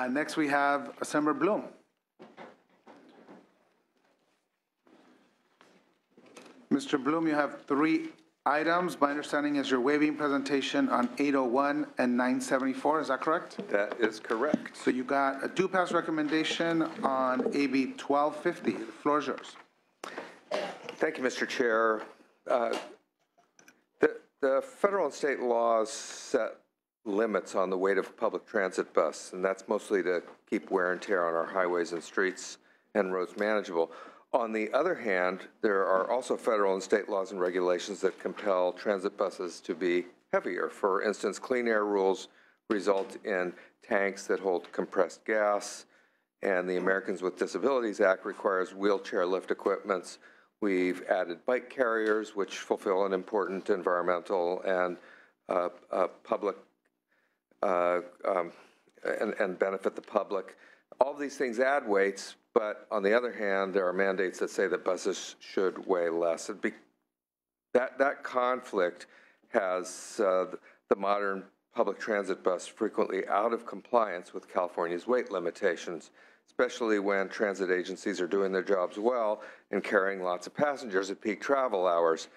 Next, we have Assemblor Bloom. Mr. Bloom, you have 3 items. My understanding is you're waiving presentation on 801 and 974. Is that correct? That is correct. So you got a do pass recommendation on AB 1250. The floor is yours. Thank you, Mr. Chair. The federal and state laws set limits on the weight of a public transit bus, and that's mostly to keep wear and tear on our highways and streets and roads manageable. On the other hand, there are also federal and state laws and regulations that compel transit buses to be heavier. For instance, clean air rules result in tanks that hold compressed gas, and the Americans with Disabilities Act requires wheelchair lift equipments. We've added bike carriers, which fulfill an important environmental and public and benefit the public. All of these things add weights, but on the other hand, there are mandates that say that buses should weigh less. That conflict has the modern public transit bus frequently out of compliance with California's weight limitations, especially when transit agencies are doing their jobs well and carrying lots of passengers at peak travel hours.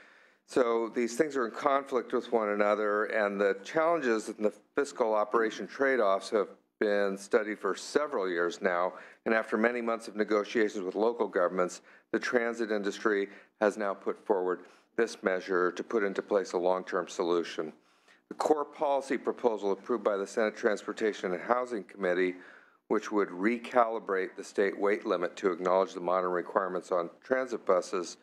So these things are in conflict with one another, and the challenges in the fiscal operation trade-offs have been studied for several years now, and after many months of negotiations with local governments, the transit industry has now put forward this measure to put into place a long-term solution. The core policy proposal approved by the Senate Transportation and Housing Committee, which would recalibrate the state weight limit to acknowledge the modern requirements on transit buses,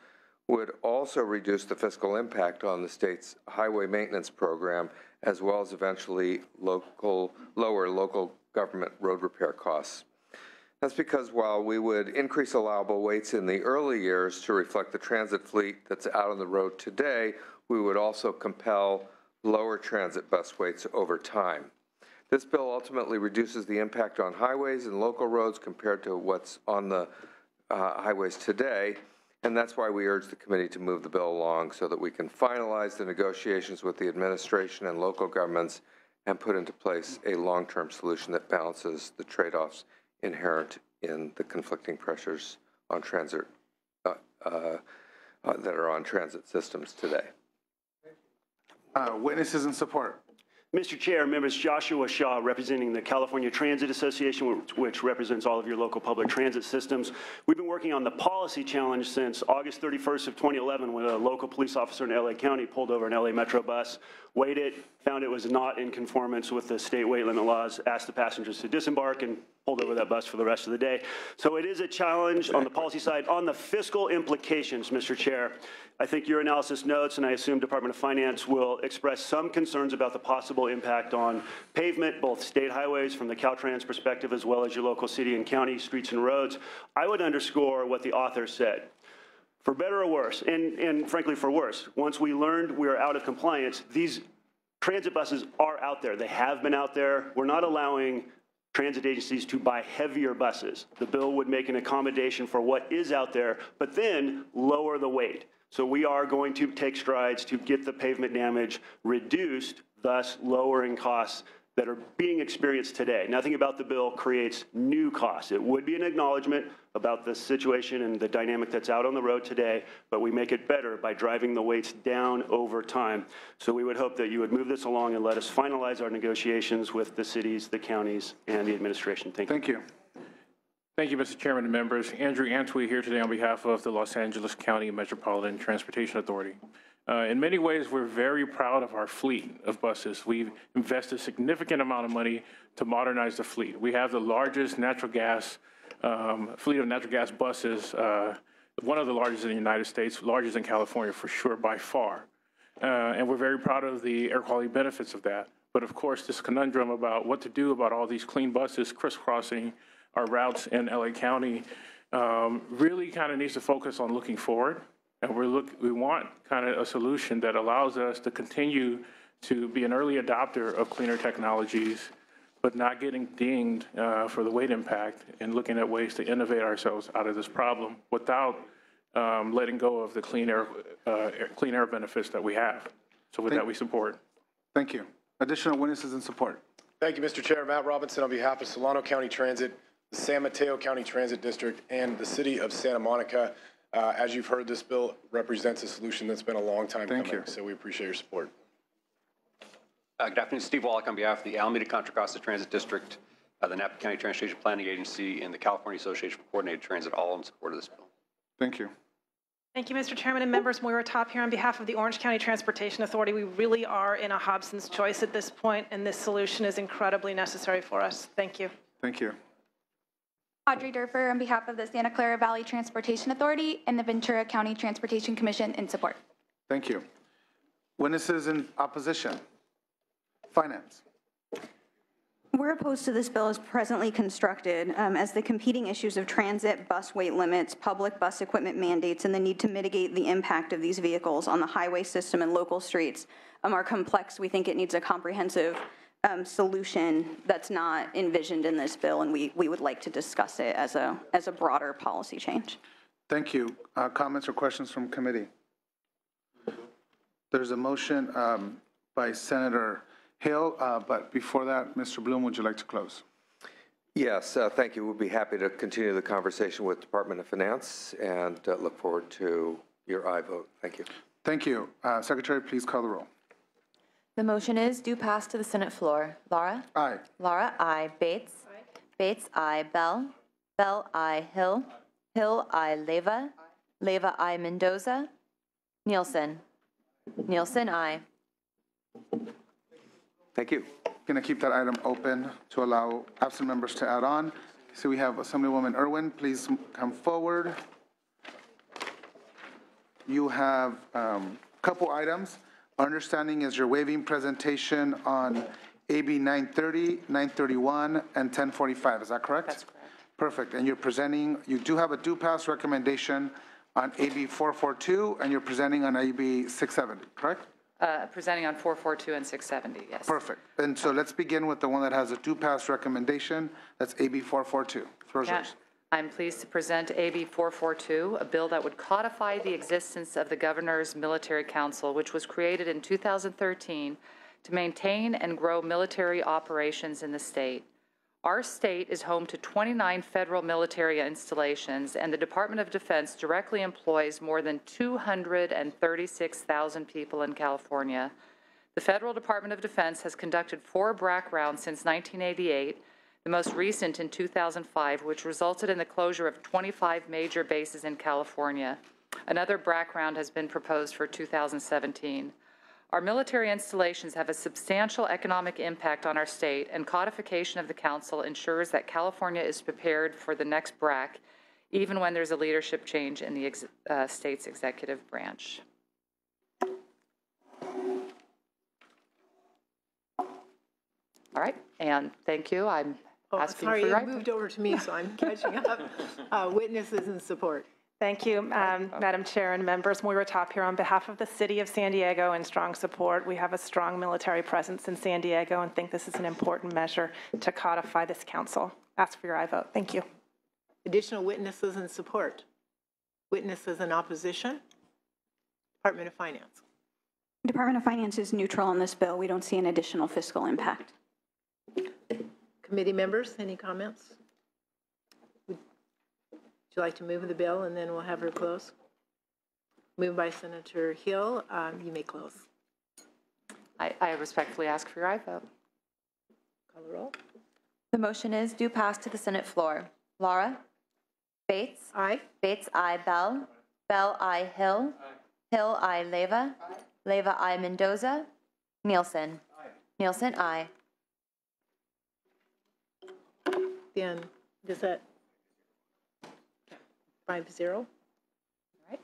would also reduce the fiscal impact on the state's highway maintenance program, as well as eventually lower local government road repair costs. That's because while we would increase allowable weights in the early years to reflect the transit fleet that's out on the road today, we would also compel lower transit bus weights over time. This bill ultimately reduces the impact on highways and local roads compared to what's on the highways today, and that's why we urge the committee to move the bill along so that we can finalize the negotiations with the administration and local governments and put into place a long-term solution that balances the trade-offs inherent in the conflicting pressures on transit that are on transit systems today. Witnesses in support. Mr. Chair, members, Joshua Shaw, representing the California Transit Association, which represents all of your local public transit systems. We've been working on the policy challenge since August 31st of 2011, when a local police officer in LA County pulled over an LA Metro bus, weighed it, found it was not in conformance with the state weight limit laws, asked the passengers to disembark, and pulled over that bus for the rest of the day. So it is a challenge on the policy side. On the fiscal implications, Mr. Chair, I think your analysis notes, and I assume Department of Finance will express some concerns about the possible impact on pavement, both state highways from the Caltrans perspective, as well as your local city and county streets and roads. I would underscore what the author said. For better or worse, and frankly for worse, once we learned we were out of compliance, these transit buses are out there. They have been out there. We're not allowing transit agencies to buy heavier buses. The bill would make an accommodation for what is out there, but then lower the weight. So we are going to take strides to get the pavement damage reduced, thus lowering costs that are being experienced today. Nothing about the bill creates new costs. It would be an acknowledgement about the situation and the dynamic that's out on the road today, but we make it better by driving the weights down over time. So we would hope that you would move this along and let us finalize our negotiations with the cities, the counties, and the administration. Thank you. Thank you. Thank you, Mr. Chairman and members. Andrew Antwi here today on behalf of the Los Angeles County Metropolitan Transportation Authority. In many ways, we're very proud of our fleet of buses. We've invested a significant amount of money to modernize the fleet. We have the largest natural gas fleet of natural gas buses, one of the largest in the United States, largest in California for sure by far. And we're very proud of the air quality benefits of that. But of course, this conundrum about what to do about all these clean buses crisscrossing our routes in LA County really kind of needs to focus on looking forward. And we want kind of a solution that allows us to continue to be an early adopter of cleaner technologies, but not getting dinged for the weight impact and looking at ways to innovate ourselves out of this problem without letting go of the clean air benefits that we have. So with that, we support. Thank you. Additional witnesses in support. Thank you, Mr. Chair. Matt Robinson on behalf of Solano County Transit, the San Mateo County Transit District, and the City of Santa Monica. As you've heard, this bill represents a solution that's been a long time coming, so we appreciate your support. Good afternoon, Steve Wallach on behalf of the Alameda Contra Costa Transit District, the Napa County Transportation Planning Agency, and the California Association for Coordinated Transit, all in support of this bill. Thank you. Thank you, Mr. Chairman and members. Moira Top here on behalf of the Orange County Transportation Authority. We really are in a Hobson's choice at this point, and this solution is incredibly necessary for us. Thank you. Thank you. Audrey Durfer on behalf of the Santa Clara Valley Transportation Authority and the Ventura County Transportation Commission in support. Thank you. Witnesses in opposition? Finance. We're opposed to this bill as presently constructed, as the competing issues of transit, bus weight limits, public bus equipment mandates, and the need to mitigate the impact of these vehicles on the highway system and local streets are complex. We think it needs a comprehensive solution that's not envisioned in this bill, and we would like to discuss it as a broader policy change. Thank you. Comments or questions from committee? There's a motion by Senator Hill, but before that, Mr. Bloom, would you like to close? Yes, thank you. We'll be happy to continue the conversation with Department of Finance and look forward to your aye vote. Thank you. Thank you. Secretary, please call the roll. The motion is due pass to the Senate floor. Laura? Aye. Laura, aye. Bates? Aye. Bates, aye. Bell? Bell, aye. Hill? Hill, aye. Leyva? Leyva, aye. Mendoza? Nielsen? Nielsen, aye. Thank you. Going to keep that item open to allow absent members to add on. So we have Assemblywoman Irwin. Please come forward. You have a couple items. Our understanding is you're waiving presentation on AB 930, 931, and 1045. Is that correct? That's correct. Perfect. And you're presenting, you do have a due pass recommendation on AB 442, and you're presenting on AB 670, correct? Presenting on 442 and 670, yes. Perfect. And so let's begin with the one that has a due pass recommendation. That's AB 442. Floor is yours. I'm pleased to present AB 442, a bill that would codify the existence of the Governor's Military Council, which was created in 2013 to maintain and grow military operations in the state. Our state is home to 29 federal military installations, and the Department of Defense directly employs more than 236,000 people in California. The Federal Department of Defense has conducted 4 BRAC rounds since 1988, the most recent in 2005, which resulted in the closure of 25 major bases in California. Another BRAC round has been proposed for 2017. Our military installations have a substantial economic impact on our state, and codification of the council ensures that California is prepared for the next BRAC, even when there's a leadership change in the state's executive branch. All right, and thank you. I'm asking sorry, for your it moved over to me, so I'm catching up. Witnesses in support. Thank you, Madam Chair and members. Moira Top here on behalf of the City of San Diego in strong support. We have a strong military presence in San Diego and think this is an important measure to codify this council. Ask for your aye vote. Thank you. Additional witnesses in support. Witnesses in opposition. Department of Finance. Department of Finance is neutral on this bill. We don't see an additional fiscal impact. Committee members, any comments? Would you like to move the bill and then we'll have her close? Moved by Senator Hill. You may close. I respectfully ask for your aye vote. Call the roll. The motion is due pass to the Senate floor. Laura? Bates? Aye. Bates, aye. Bell? Bell, aye. Hill? Hill, aye. Leyva? Leyva, aye. Mendoza? Nielsen? Nielsen, aye. Then, does that 5-0? All right.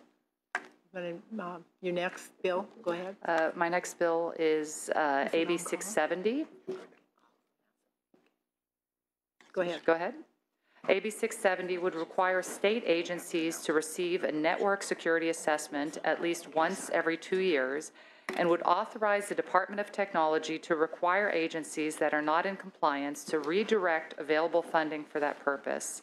Your next bill, go ahead. My next bill is AB 670. Go ahead. Go ahead. AB 670 would require state agencies to receive a network security assessment at least once every 2 years and would authorize the Department of Technology to require agencies that are not in compliance to redirect available funding for that purpose.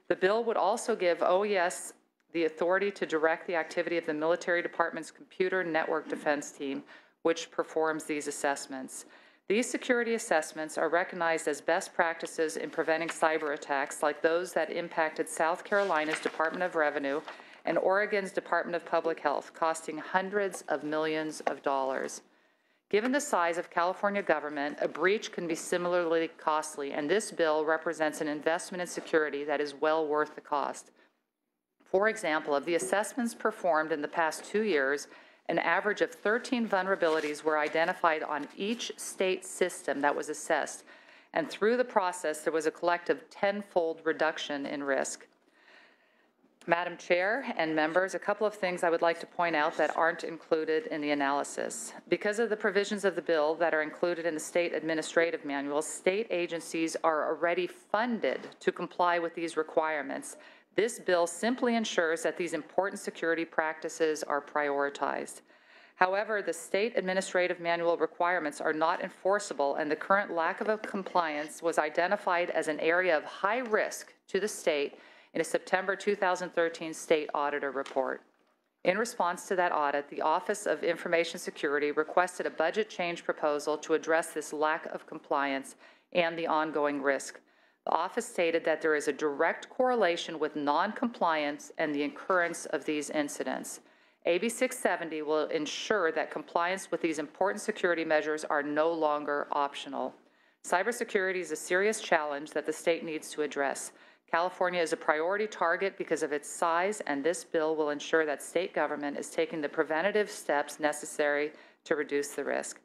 The bill would also give OES the authority to direct the activity of the military department's computer network defense team, which performs these assessments. These security assessments are recognized as best practices in preventing cyber attacks like those that impacted South Carolina's Department of Revenue and Oregon's Department of Public Health, costing hundreds of millions of dollars. Given the size of California government, a breach can be similarly costly, and this bill represents an investment in security that is well worth the cost. For example, of the assessments performed in the past 2 years, an average of 13 vulnerabilities were identified on each state system that was assessed, and through the process, there was a collective 10-fold reduction in risk. Madam Chair and members, a couple of things I would like to point out that aren't included in the analysis. Because of the provisions of the bill that are included in the state administrative manual, state agencies are already funded to comply with these requirements. This bill simply ensures that these important security practices are prioritized. However, the state administrative manual requirements are not enforceable, and the current lack of compliance was identified as an area of high risk to the state in a September 2013 state auditor report. In response to that audit, the Office of Information Security requested a budget change proposal to address this lack of compliance and the ongoing risk. The office stated that there is a direct correlation with noncompliance and the occurrence of these incidents. AB 670 will ensure that compliance with these important security measures are no longer optional. Cybersecurity is a serious challenge that the state needs to address. California is a priority target because of its size, and this bill will ensure that state government is taking the preventative steps necessary to reduce the risk.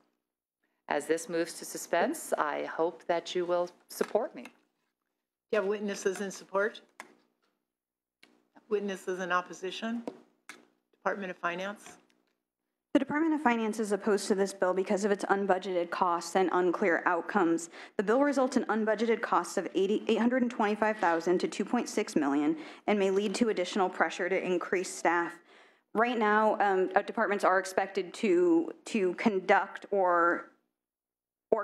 As this moves to suspense, I hope that you will support me. Do you have witnesses in support? Witnesses in opposition? Department of Finance? The Department of Finance is opposed to this bill because of its unbudgeted costs and unclear outcomes. The bill results in unbudgeted costs of $825,000 to $2.6 million and may lead to additional pressure to increase staff. Right now, departments are expected to conduct or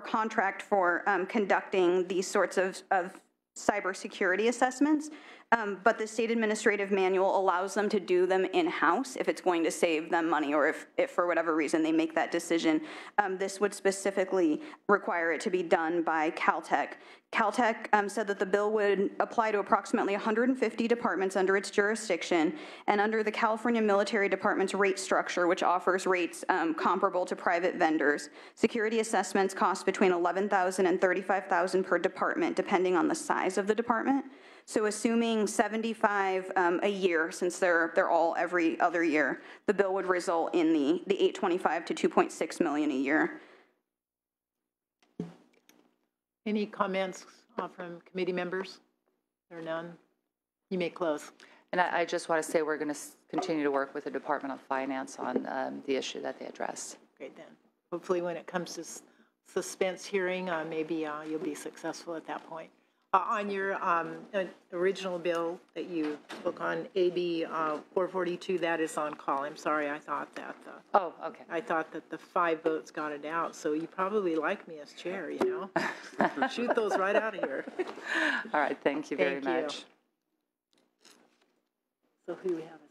contract for conducting these sorts of cybersecurity assessments, but the state administrative manual allows them to do them in-house if it's going to save them money, or if for whatever reason they make that decision. This would specifically require it to be done by Caltech. Caltech said that the bill would apply to approximately 150 departments under its jurisdiction and under the California Military Department's rate structure, which offers rates comparable to private vendors. Security assessments cost between $11,000 and $35,000 per department, depending on the size of the department. So assuming 75 a year, since they're all every other year, the bill would result in the $825 to $2.6 million a year. Any comments from committee members? There are none. You may close. And I just want to say we're going to continue to work with the Department of Finance on the issue that they addressed. Great, then. Hopefully when it comes to suspense hearing, maybe you'll be successful at that point. On your original bill that you took on, AB 442, that is on call. I'm sorry, I thought that. Oh, okay. I thought that the 5 votes got it out, so you probably like me as chair, you know? Shoot those right out of here. All right, thank you very much. So who do we have as next?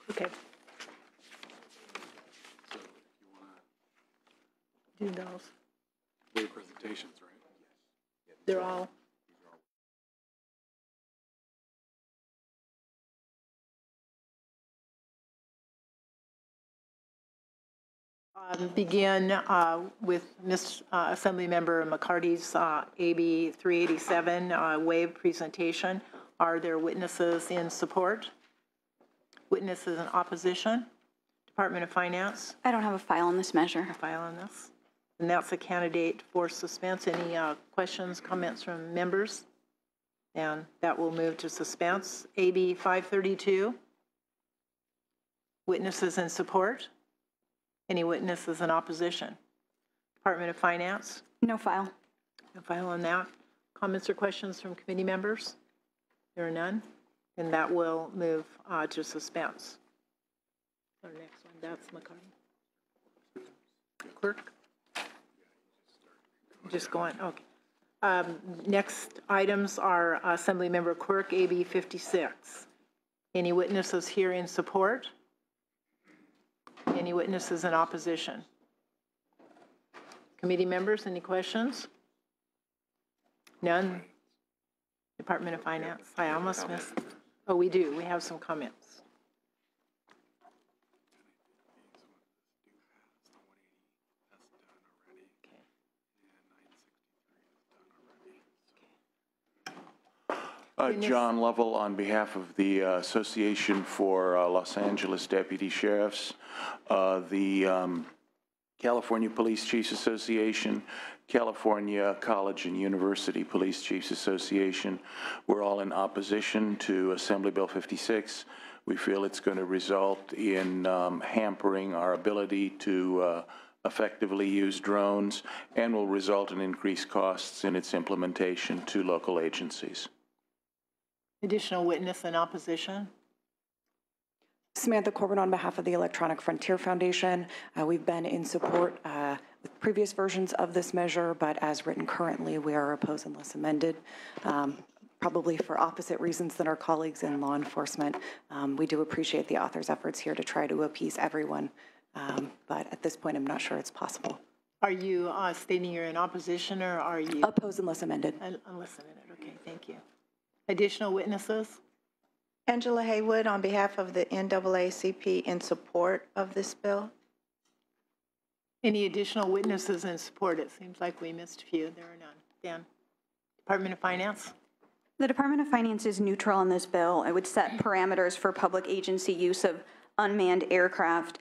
Okay. Do those. Wave presentations, right? They're all. Begin with Ms. Assemblymember McCarty's AB 387 waive presentation. Are there witnesses in support? Witnesses in opposition? Department of Finance? I don't have a file on this measure. A file on this? And that's a candidate for suspense. Any questions, comments from members? And that will move to suspense. AB 532. Witnesses in support? Any witnesses in opposition? Department of Finance? No file. No file on that. Comments or questions from committee members? There are none. And that will move to suspense. Our next one, that's McCarty. Clerk? Just going, okay. Next items are Assemblymember Quirk, AB 56. Any witnesses here in support? Any witnesses in opposition? Committee members, any questions? None? Department of Finance? I almost missed. Oh, we do. We have some comments. John Lovell on behalf of the Association for Los Angeles Deputy Sheriffs, the California Police Chiefs Association, California College and University Police Chiefs Association. We're all in opposition to Assembly Bill 56. We feel it's going to result in hampering our ability to effectively use drones and will result in increased costs in its implementation to local agencies. Additional witness in opposition? Samantha Corbin on behalf of the Electronic Frontier Foundation. We've been in support with previous versions of this measure, but as written currently, we are opposed unless amended, probably for opposite reasons than our colleagues in law enforcement. We do appreciate the author's efforts here to try to appease everyone, but at this point, I'm not sure it's possible. Are you stating you're in opposition, or are you? Opposed unless amended. Unless amended, okay, thank you. Additional witnesses? Angela Haywood on behalf of the NAACP in support of this bill. Any additional witnesses in support? It seems like we missed a few. There are none. Dan? Department of Finance? The Department of Finance is neutral on this bill. It would set parameters for public agency use of unmanned aircraft.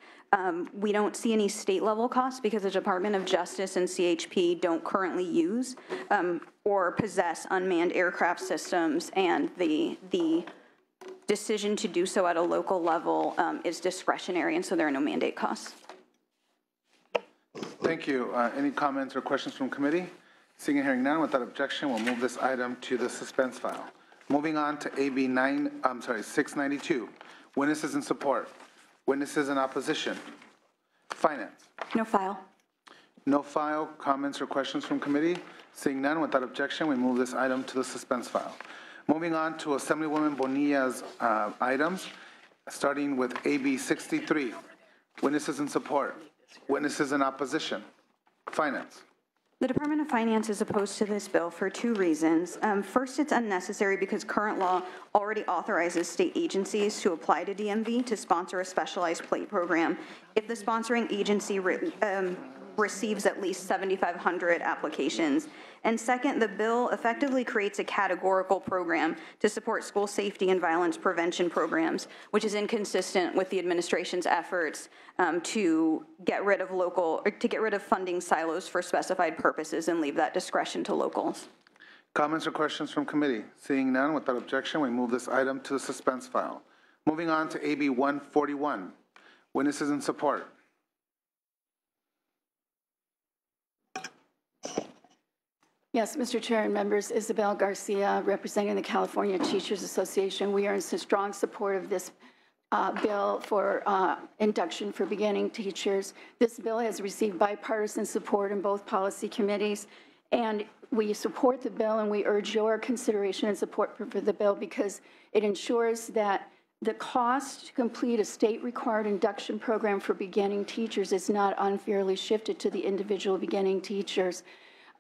We don't see any state-level costs because the Department of Justice and CHP don't currently use or possess unmanned aircraft systems, and the decision to do so at a local level is discretionary, and so there are no mandate costs. Thank you. Any comments or questions from committee? Seeing and hearing none, without objection, we'll move this item to the suspense file. Moving on to AB 692. Witnesses in support. Witnesses in opposition. Finance. No file. No file. Comments or questions from committee? Seeing none, without objection, we move this item to the suspense file. Moving on to Assemblywoman Bonilla's items, starting with AB 63. Witnesses in support. Witnesses in opposition. Finance. The Department of Finance is opposed to this bill for two reasons. First, it's unnecessary because current law already authorizes state agencies to apply to DMV to sponsor a specialized plate program if the sponsoring agency receives at least 7,500 applications. And second, the bill effectively creates a categorical program to support school safety and violence prevention programs, which is inconsistent with the administration's efforts to get rid of funding silos for specified purposes and leave that discretion to locals. Comments or questions from committee? Seeing none, without objection, we move this item to the suspense file. Moving on to AB 141. Witnesses in support. Yes, Mr. Chair and members, Isabel Garcia, representing the California Teachers Association. We are in strong support of this bill for induction for beginning teachers. This bill has received bipartisan support in both policy committees, and we support the bill, and we urge your consideration and support for the bill because it ensures that the cost to complete a state-required induction program for beginning teachers is not unfairly shifted to the individual beginning teachers.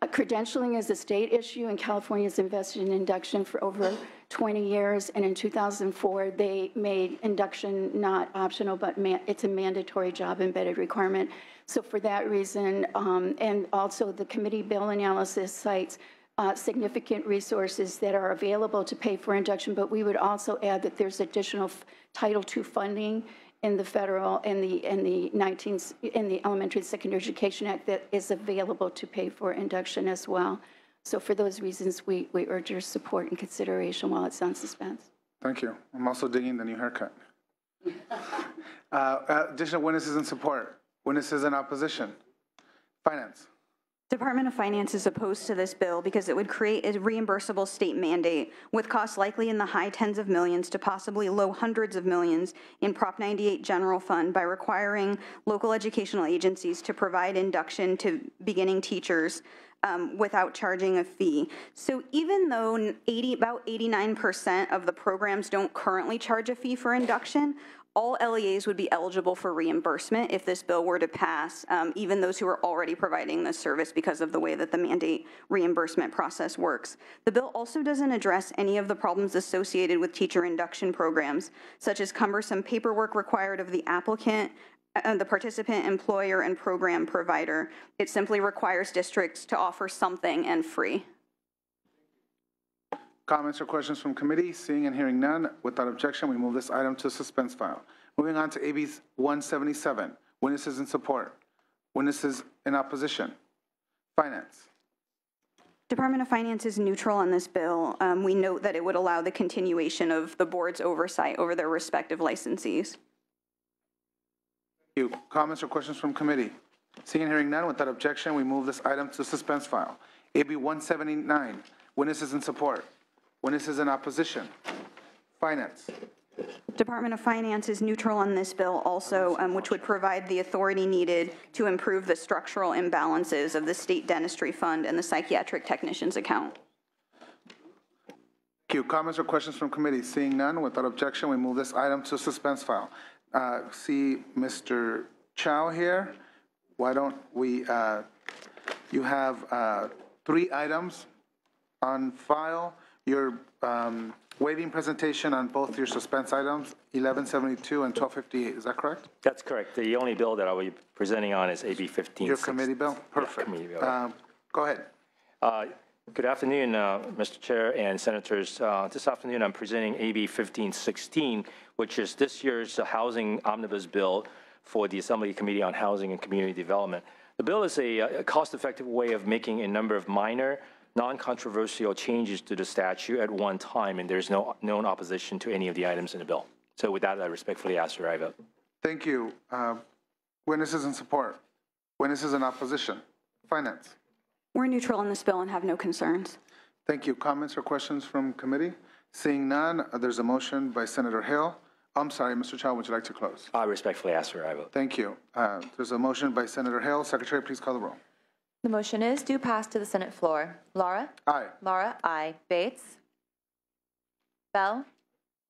Credentialing is a state issue, and California has invested in induction for over 20 years, and in 2004, they made induction not optional, but it's a mandatory job-embedded requirement. So for that reason, and also the committee bill analysis cites significant resources that are available to pay for induction, but we would also add that there's additional Title II funding in the federal, in the Elementary and Secondary Education Act that is available to pay for induction as well. So for those reasons, we urge your support and consideration while it's on suspense. Thank you. I'm also digging the new haircut. Additional witnesses in support. Witnesses in opposition. Finance. Department of Finance is opposed to this bill because it would create a reimbursable state mandate with costs likely in the high tens of millions to possibly low hundreds of millions in Prop 98 general fund by requiring local educational agencies to provide induction to beginning teachers without charging a fee. So even though about 89% of the programs don't currently charge a fee for induction, all LEAs would be eligible for reimbursement if this bill were to pass, even those who are already providing this service because of the way that the mandate reimbursement process works. The bill also doesn't address any of the problems associated with teacher induction programs, such as cumbersome paperwork required of the applicant, the participant, employer, and program provider. It simply requires districts to offer something and free. Comments or questions from committee? Seeing and hearing none, without objection, we move this item to suspense file. Moving on to AB 177, witnesses in support. Witnesses in opposition. Finance. Department of Finance is neutral on this bill. We note that it would allow the continuation of the board's oversight over their respective licensees. Thank you. Comments or questions from committee? Seeing and hearing none, without objection, we move this item to suspense file. AB 179, witnesses in support. Witnesses in opposition. Finance. Department of Finance is neutral on this bill also, which would provide the authority needed to improve the structural imbalances of the state dentistry fund and the psychiatric technicians account. Thank you. Comments or questions from committee? Seeing none, without objection, we move this item to suspense file. See Mr. Chow here. Why don't we, you have 3 items on file. You're waiving presentation on both your suspense items, 1172 and 1258. Is that correct? That's correct. The only bill that I will be presenting on is AB 15. Your committee bill? Perfect. Yeah, committee bill. Go ahead. Good afternoon, Mr. Chair and Senators. This afternoon, I'm presenting AB 1516, which is this year's Housing Omnibus Bill for the Assembly Committee on Housing and Community Development. The bill is a cost-effective way of making a number of minor, non-controversial changes to the statute at one time, and there's no known opposition to any of the items in the bill. So with that, I respectfully ask for a vote. Thank you. Witnesses in support. Witnesses in opposition. Finance. We're neutral on this bill and have no concerns. Thank you. Comments or questions from committee? Seeing none, there's a motion by Senator Hill. I'm sorry, Mr. Chow, would you like to close? I respectfully ask for a vote. Thank you. There's a motion by Senator Hill. Secretary, please call the roll. The motion is due pass to the Senate floor. Laura? Aye. Laura, aye. Bates? Bell?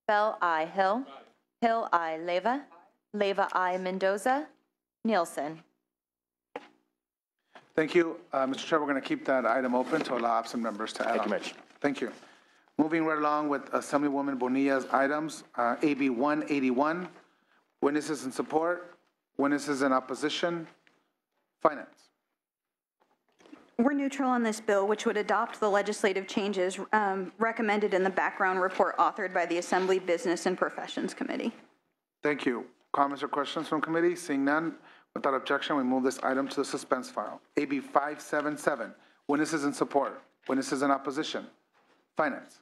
Bell, aye. Hill? Hill, aye. Leyva? Leyva, aye. Mendoza? Nielsen? Thank you. Mr. Chair, we're going to keep that item open to allow absent members to add on. Thank you, Mitch. Thank you. Moving right along with Assemblywoman Bonilla's items, AB 181, witnesses in support, witnesses in opposition. Finance. We're neutral on this bill, which would adopt the legislative changes recommended in the background report authored by the Assembly Business and Professions Committee. Thank you. Comments or questions from committee? Seeing none, without objection, we move this item to the suspense file. AB 577, witnesses in support, witnesses in opposition. Finance.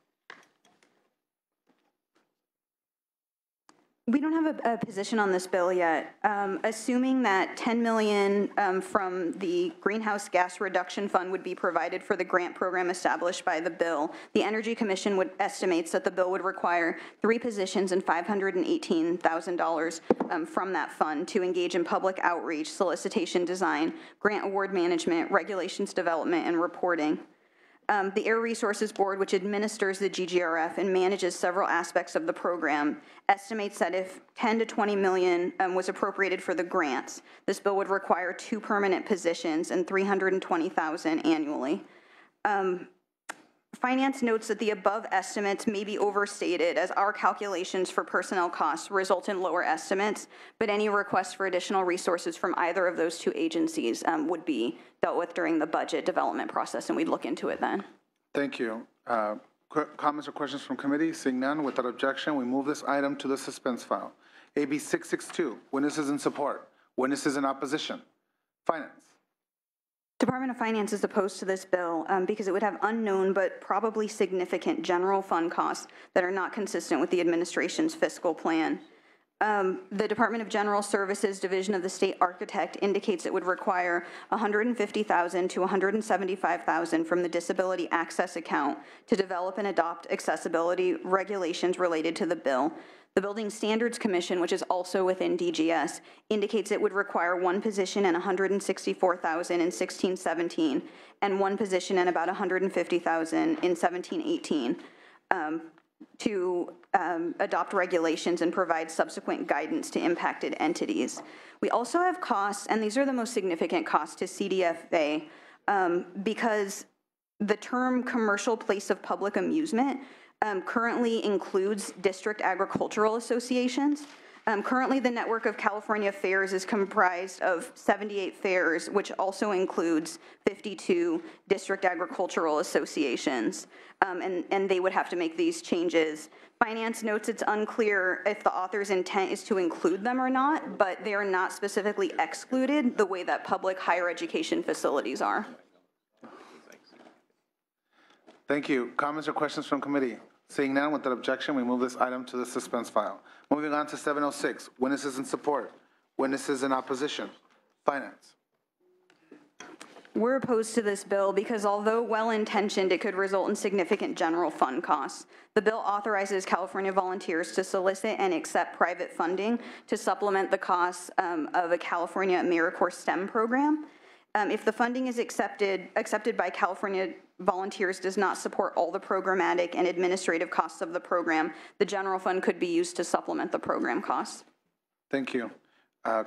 We don't have a position on this bill yet. Assuming that $10 million from the Greenhouse Gas Reduction Fund would be provided for the grant program established by the bill, the Energy Commission estimates that the bill would require 3 positions and $518,000 from that fund to engage in public outreach, solicitation design, grant award management, regulations development, and reporting. The Air Resources Board, which administers the GGRF and manages several aspects of the program, estimates that if 10 to 20 million was appropriated for the grants, this bill would require 2 permanent positions and $320,000 annually. Finance notes that the above estimates may be overstated as our calculations for personnel costs result in lower estimates, but any request for additional resources from either of those 2 agencies would be dealt with during the budget development process, and we'd look into it then. Thank you. Comments or questions from committee? Seeing none, without objection, we move this item to the suspense file. AB 662, witnesses in support, witnesses in opposition. Finance. Department of Finance is opposed to this bill because it would have unknown but probably significant general fund costs that are not consistent with the administration's fiscal plan. The Department of General Services Division of the State Architect indicates it would require $150,000 to $175,000 from the Disability Access Account to develop and adopt accessibility regulations related to the bill. The Building Standards Commission, which is also within DGS, indicates it would require one position and $164,000 in 16-17 and one position and about $150,000 in 17-18. To adopt regulations and provide subsequent guidance to impacted entities. We also have costs, and these are the most significant costs to CDFA, because the term commercial place of public amusement currently includes district agricultural associations. Currently, the network of California fairs is comprised of 78 fairs, which also includes 52 district agricultural associations, and they would have to make these changes. Finance notes it's unclear if the author's intent is to include them or not, but they are not specifically excluded the way that public higher education facilities are. Thank you. Comments or questions from committee? Seeing none, without objection, we move this item to the suspense file. Moving on to 706, witnesses in support, witnesses in opposition. Finance. We're opposed to this bill because although well-intentioned, it could result in significant general fund costs. The bill authorizes California volunteers to solicit and accept private funding to supplement the costs of a California AmeriCorps STEM program. If the funding is accepted by California volunteers does not support all the programmatic and administrative costs of the program, the general fund could be used to supplement the program costs. Thank you.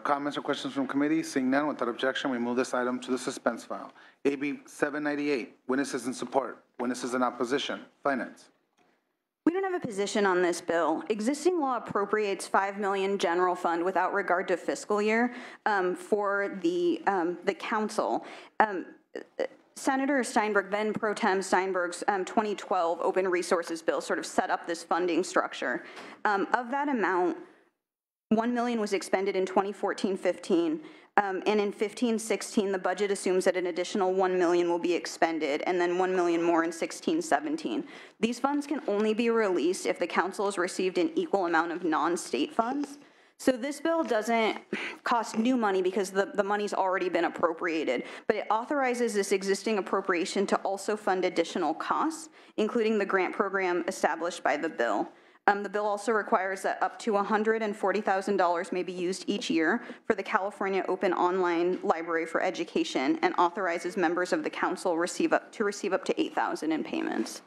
Comments or questions from committee? Seeing none, without objection, we move this item to the suspense file. AB 798, witnesses in support, witnesses in opposition. Finance. We don't have a position on this bill. Existing law appropriates $5 million general fund without regard to fiscal year for the council. Senator Steinberg, then Pro Tem Steinberg's 2012 Open Resources Bill sort of set up this funding structure. Of that amount, $1 million was expended in 2014-15, and in 15-16, the budget assumes that an additional $1 million will be expended, and then $1 million more in 16-17. These funds can only be released if the council has received an equal amount of non-state funds. So this bill doesn't cost new money because the money's already been appropriated, but it authorizes this existing appropriation to also fund additional costs, including the grant program established by the bill. The bill also requires that up to $140,000 may be used each year for the California Open Online Library for Education and authorizes members of the council to receive up to $8,000 in payments.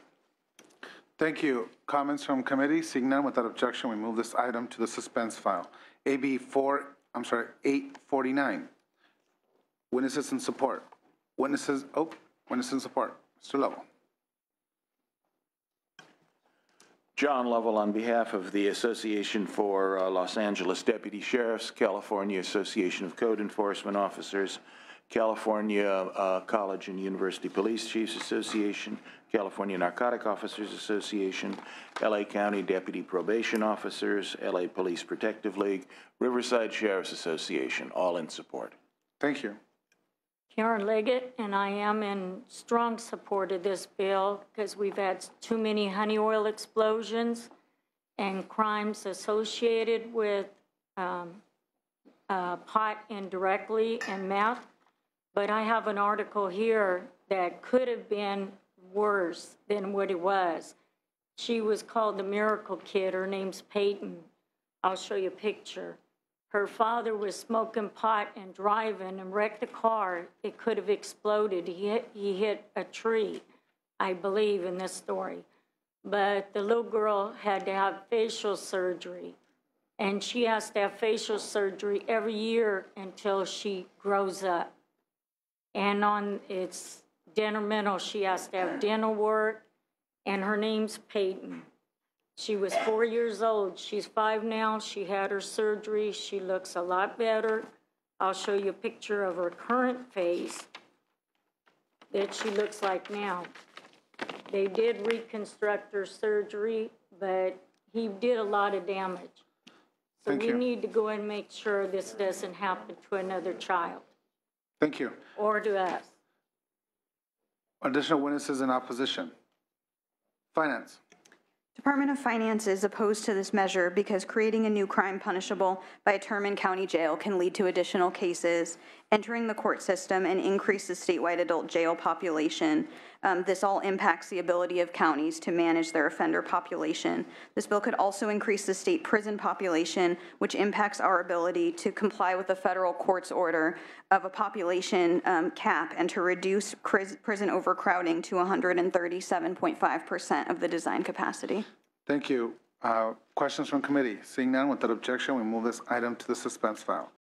Thank you. Comments from committee? Seeing none, without objection, we move this item to the suspense file. AB 849. Witnesses in support. Witnesses in support. Mr. Lovell. John Lovell on behalf of the Association for Los Angeles Deputy Sheriffs, California Association of Code Enforcement Officers, California College and University Police Chiefs Association, California Narcotic Officers Association, LA County Deputy Probation Officers, LA Police Protective League, Riverside Sheriff's Association, all in support. Thank you. Karen Leggett, and I am in strong support of this bill because we've had too many honey oil explosions and crimes associated with pot indirectly and meth. But I have an article here that could have been worse than what it was. She was called the Miracle Kid. Her name's Peyton. I'll show you a picture. Her father was smoking pot and driving and wrecked the car. It could have exploded. He hit a tree, I believe, in this story. But the little girl had to have facial surgery. And she has to have facial surgery every year until she grows up. And it's dental, she has to have dental work. And her name's Peyton. She was 4 years old. She's 5 now. She had her surgery. She looks a lot better. I'll show you a picture of her current face that she looks like now. They did reconstruct her surgery, but he did a lot of damage. So we need to go and make sure this doesn't happen to another child. Thank you. Or to us. Additional witnesses in opposition. Finance. Department of Finance is opposed to this measure because creating a new crime punishable by a term in county jail can lead to additional cases entering the court system and increase the statewide adult jail population. This all impacts the ability of counties to manage their offender population. This bill could also increase the state prison population, which impacts our ability to comply with the federal court's order of a population cap and to reduce prison overcrowding to 137.5% of the design capacity. Thank you. Questions from committee? Seeing none, without objection, we move this item to the suspense file.